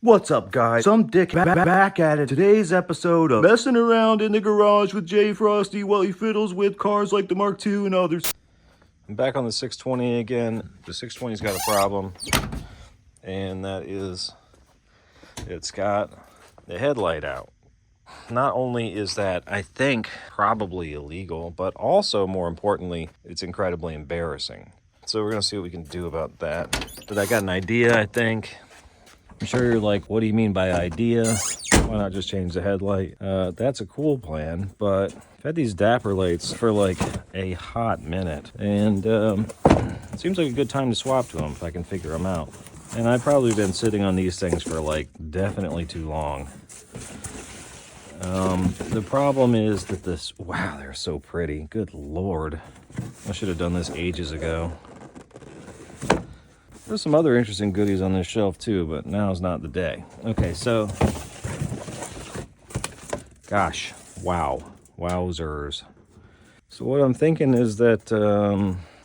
What's up, guys? Some dick back at it. Today's episode of Messing Around in the Garage with J Frosty while he fiddles with cars like the Mark II and others. I'm back on the 620 again. The 620's got a problem, and that is it's got the headlight out. Not only is that, I think, probably illegal, but also, more importantly, it's incredibly embarrassing. So we're going to see what we can do about that. But I got an idea, I think. I'm sure you're like, what do you mean by idea? Why not just change the headlight? That's a cool plan, but I've had these Dapper lights for like a hot minute, and it seems like a good time to swap to them if I can figure them out. And I've probably been sitting on these things for like definitely too long. The problem is that this, wow, they're so pretty. Good Lord. I should have done this ages ago. There's some other interesting goodies on this shelf too, but now's not the day. Okay, so, gosh, wow, wowzers. So what I'm thinking is that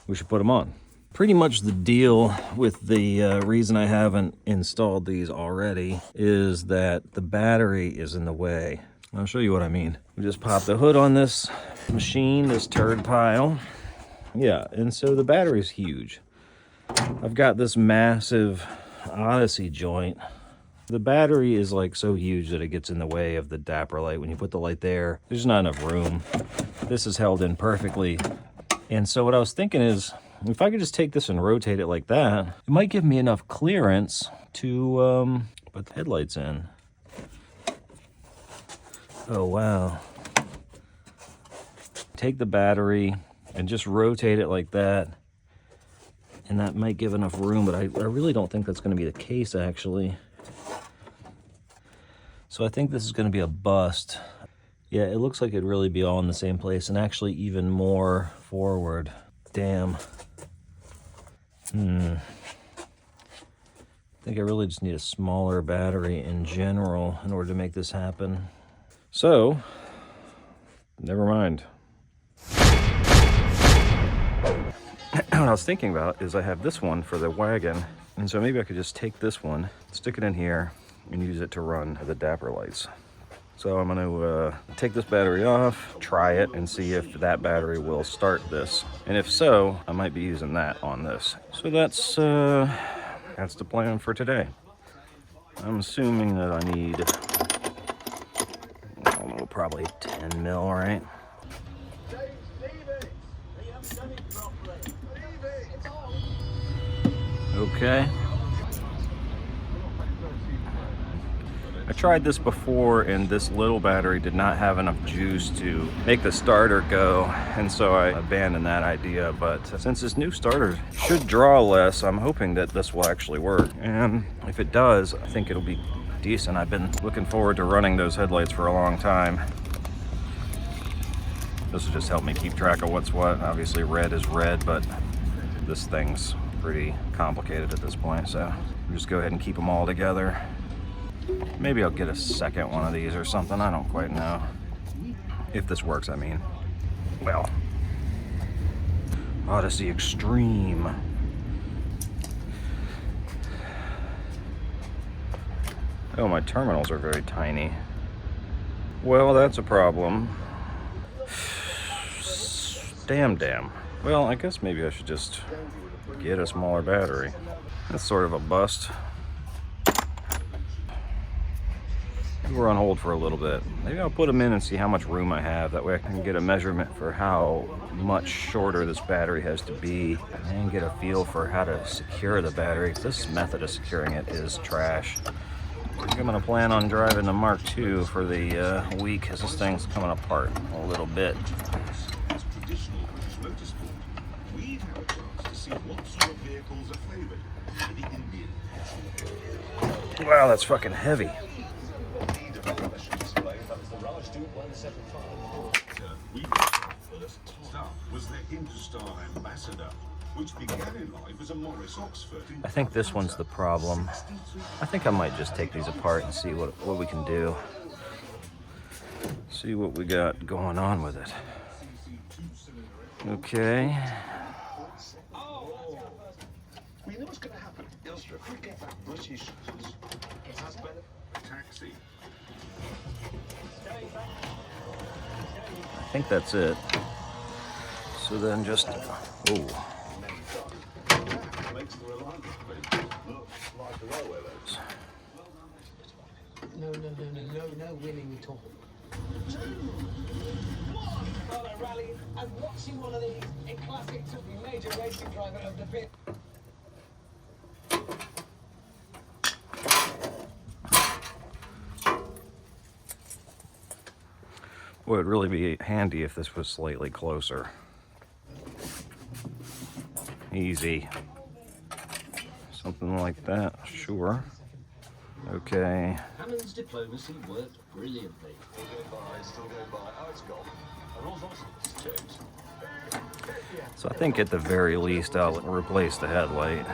we should put them on. Pretty much the deal with the reason I haven't installed these already is that the battery is in the way. I'll show you what I mean. We just pop the hood on this machine, this turd pile. Yeah, and so the battery's huge. I've got this massive Odyssey joint. The battery is like so huge that it gets in the way of the Dapper light. When you put the light there, there's not enough room. This is held in perfectly. And so what I was thinking is, if I could just take this and rotate it like that, it might give me enough clearance to put the headlights in. Oh, wow. Take the battery and just rotate it like that. And that might give enough room, but I really don't think that's going to be the case, actually. So I think this is going to be a bust. Yeah, it looks like it'd really be all in the same place, and actually even more forward. Damn. I think I really just need a smaller battery in general in order to make this happen. So, never mind. What I was thinking about is I have this one for the wagon, and so maybe I could just take this one, stick it in here, and use it to run the Dapper lights. So I'm going to take this battery off, try it, and see if that battery will start this. And if so, I might be using that on this. So that's the plan for today. I'm assuming that I need, I don't know, probably 10 mil, right? Okay. I tried this before, and this little battery did not have enough juice to make the starter go, and so I abandoned that idea. But since this new starter should draw less, I'm hoping that this will actually work. And if it does, I think it'll be decent. I've been looking forward to running those headlights for a long time. This will just help me keep track of what's what. Obviously red is red, but this thing's pretty complicated at this point, so I'll just go ahead and keep them all together. Maybe I'll get a second one of these or something, I don't quite know. If this works, I mean. Well, Odyssey Extreme. Oh, my terminals are very tiny. Well, that's a problem. Damn. Well, I guess maybe I should just get a smaller battery. That's sort of a bust. We're on hold for a little bit. Maybe I'll put them in and see how much room I have. That way I can get a measurement for how much shorter this battery has to be and get a feel for how to secure the battery. This method of securing it is trash. I think I'm going to plan on driving the Mark II for the week, because this thing's coming apart a little bit. Wow, that's fucking heavy. I think this one's the problem. I think I might just take these apart and see what we can do. See what we got going on with it. Okay. We know what's going to happen. Ilstra, if we get that British, it has better think that's it. So then just, oh. No winning at all. Rally and watching one of these in classic took the major racing driver of the bit. Boy, it'd really be handy if this was slightly closer. Easy. Something like that, sure. Okay. Hammond's diplomacy worked brilliantly. So I think at the very least I'll replace the headlight,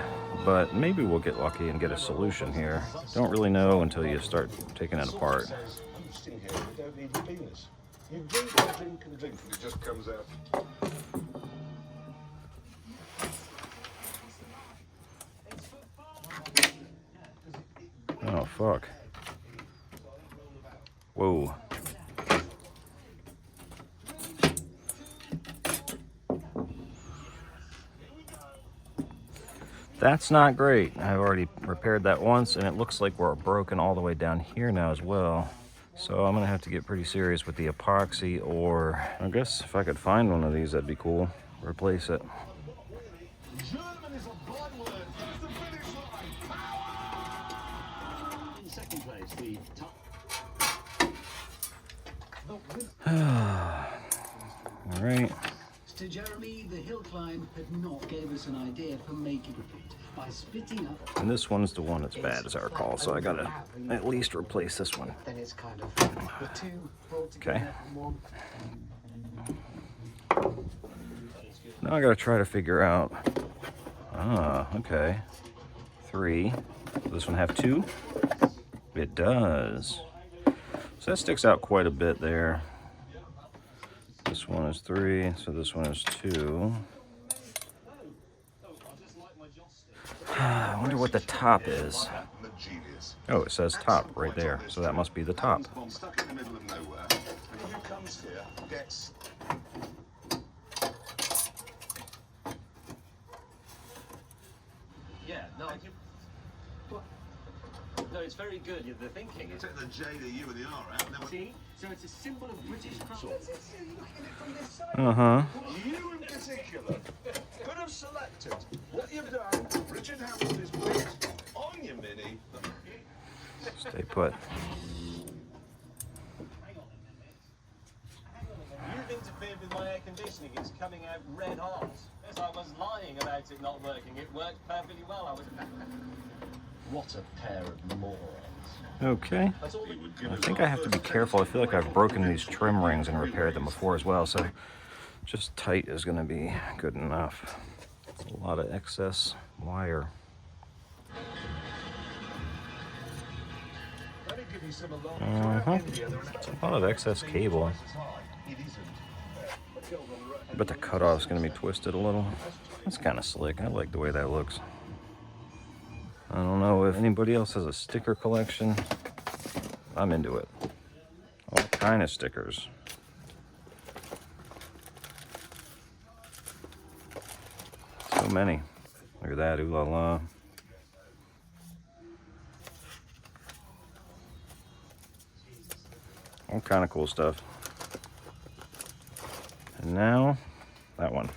but maybe we'll get lucky and get a solution here. Don't really know until you start taking it apart. You drink and drink and drink and it just comes out. Oh, fuck. Whoa. That's not great. I've already repaired that once, and it looks like we're broken all the way down here now as well. So I'm gonna have to get pretty serious with the epoxy, or I guess if I could find one of these, that'd be cool. Replace it. German is a blood word. Here's the finish line. Power! In second place, the top. All right. To Jeremy, the hill climb had not gave us an idea for making it by splitting up. And this one's the one that's bad, as I recall, so I gotta at least replace this one. Then it's kind of the two brought together in one. Now I gotta try to figure out. Ah, okay. 3. Does this one have 2? It does. So that sticks out quite a bit there. This one is 3, so this one is 2. I wonder what the top is. Oh, it says top right there, so that must be the top. Stuck in the middle of nowhere. And who comes here gets. Yeah, no, no, it's very good. The thinking is. Take the J, the U, and the R out. And then See, so it's a symbol of British pride. Uh-huh. you in particular could have selected what you've done. Richard Hammond is put on your mini. Stay put. You've interfered with my air conditioning. It's coming out red hot. As I was lying about it not working, it worked perfectly well. I was. What a pair of morons. Okay. I think I have to be careful. I feel like I've broken these trim rings and repaired them before as well, so just tight is going to be good enough. A lot of excess wire. It's a lot of excess cable. But the cutoff's going to be twisted a little. That's kind of slick. I like the way that looks. I don't know if anybody else has a sticker collection. I'm into it. All kind of stickers. So many. Look at that, ooh la la. All kind of cool stuff. And now, that one.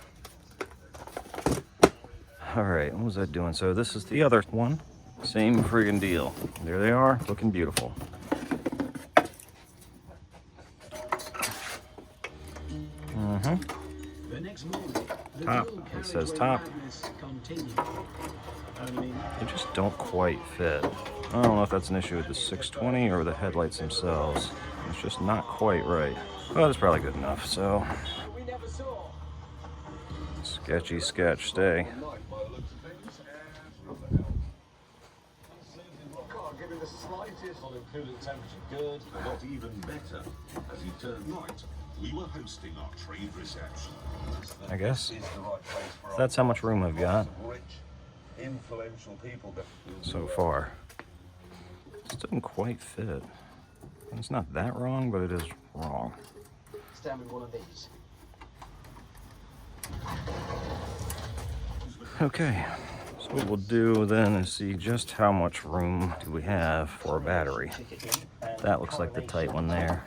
All right, what was I doing? So this is the other one. Same friggin' deal. There they are, looking beautiful. The next morning, the Top. dual It says carriageway top. madness continued. They just don't quite fit. I don't know if that's an issue with the 620 or the headlights themselves. It's just not quite right. Well, it's probably good enough, so. We never saw. Sketchy sketch, stay. Can't give it the slightest. Not coolant temperature good, and not even better. As you turn right, we were hosting our trade reception. I guess. This is the right place for That's how much room I've got rich, influential people. so far. It doesn't quite fit. It's not that wrong, but it is wrong. down with one of these. Okay, so what we'll do then is see just how much room do we have for a battery. That looks like the tight one there.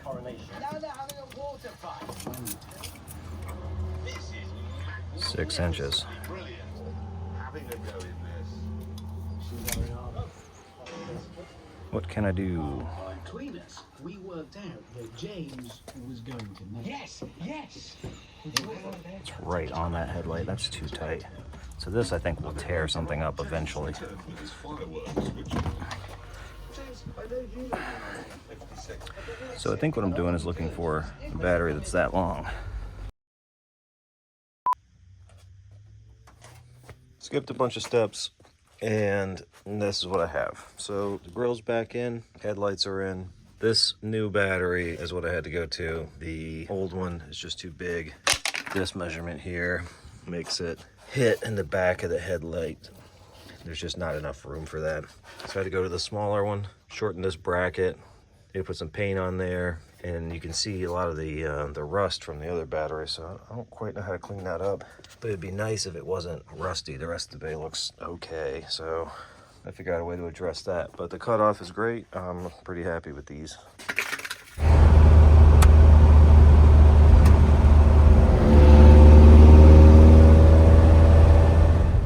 6 inches. Brilliant. Having a go in this. What can I do? Between us, we worked out that James was going to make. Yes, yes. It's right on that headlight. That's too tight. So this, I think, will tear something up eventually. With his fireworks, which So I think what I'm doing is looking for a battery that's that long. Skipped a bunch of steps, and this is what I have. So the grill's back in, headlights are in. This new battery is what I had to go to. The old one is just too big. This measurement here makes it hit in the back of the headlight. There's just not enough room for that. So I had to go to the smaller one, shorten this bracket. They put some paint on there, and you can see a lot of the rust from the other battery, so I don't quite know how to clean that up. But it'd be nice if it wasn't rusty. The rest of the bay looks okay, so I figured out a way to address that. But the cutoff is great. I'm pretty happy with these.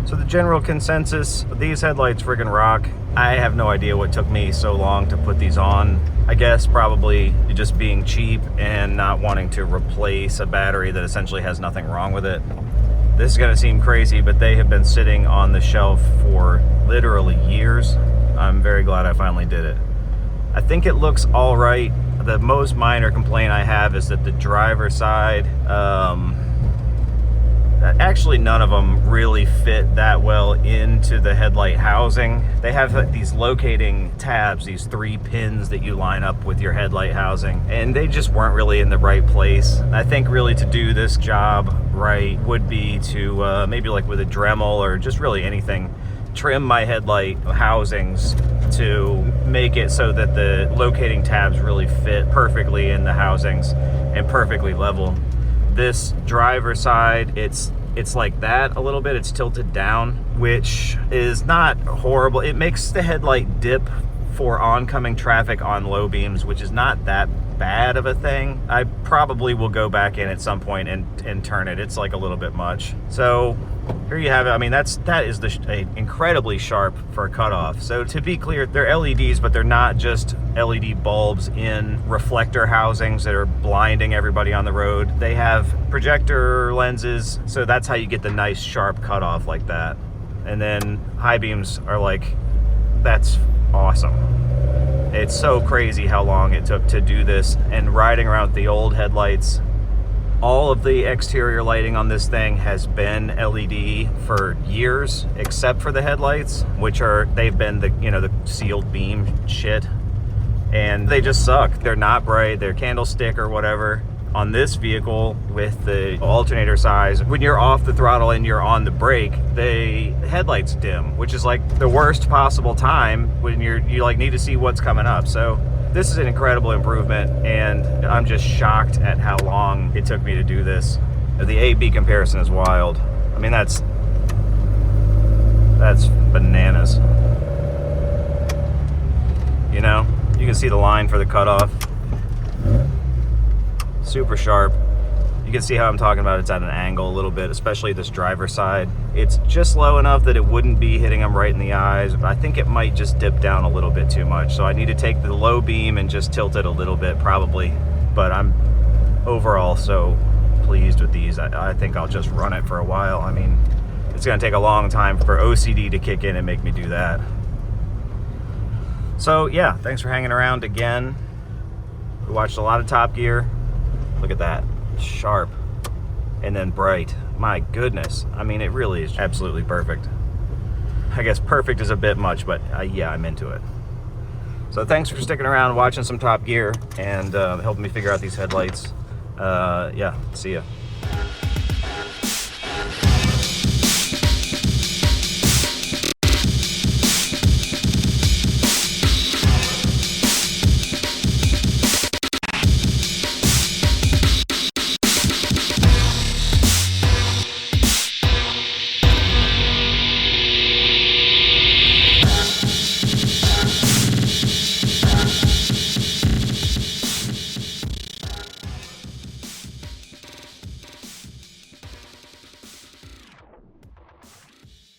So the general consensus, these headlights friggin' rock. I have no idea what took me so long to put these on. I guess probably just being cheap and not wanting to replace a battery that essentially has nothing wrong with it. This is gonna seem crazy, but they have been sitting on the shelf for literally years. I'm very glad I finally did it. I think it looks all right. The most minor complaint I have is that the driver's side, actually none of them really fit that well into the headlight housing. They have these locating tabs, these 3 pins that you line up with your headlight housing, and they just weren't really in the right place. I think really to do this job right would be to maybe like with a Dremel or just really anything, trim my headlight housings to make it so that the locating tabs really fit perfectly in the housings and perfectly level. This driver side, it's like that a little bit. It's tilted down, which is not horrible. It makes the headlight dip for oncoming traffic on low beams, which is not that bad of a thing. I probably will go back in at some point and turn it. It's like a little bit much. So here you have it. I mean, that is incredibly sharp for a cutoff. So to be clear, they're LEDs, but they're not just LED bulbs in reflector housings that are blinding everybody on the road. They have projector lenses, so that's how you get the nice sharp cutoff like that. And then high beams are like, that's awesome. It's so crazy how long it took to do this, and riding around with the old headlights, all of the exterior lighting on this thing has been LED for years, except for the headlights, which they've been the sealed beam shit, and they just suck. They're not bright, they're candlestick or whatever. On this vehicle with the alternator size, when you're off the throttle and you're on the brake, the headlights dim, which is like the worst possible time when you like need to see what's coming up. So this is an incredible improvement, and I'm just shocked at how long it took me to do this. The A-B comparison is wild. I mean, that's bananas. You know, you can see the line for the cutoff. Super sharp. You can see how I'm talking about it's at an angle a little bit, especially this driver's side. It's just low enough that it wouldn't be hitting them right in the eyes, but I think it might just dip down a little bit too much. So I need to take the low beam and just tilt it a little bit probably, but I'm overall so pleased with these. I think I'll just run it for a while. I mean, it's gonna take a long time for OCD to kick in and make me do that. So yeah, thanks for hanging around again. We watched a lot of Top Gear. Look at that, sharp and then bright. My goodness, I mean, it really is absolutely perfect. I guess perfect is a bit much, but yeah, I'm into it. So thanks for sticking around, watching some Top Gear, and helping me figure out these headlights. Yeah, see ya.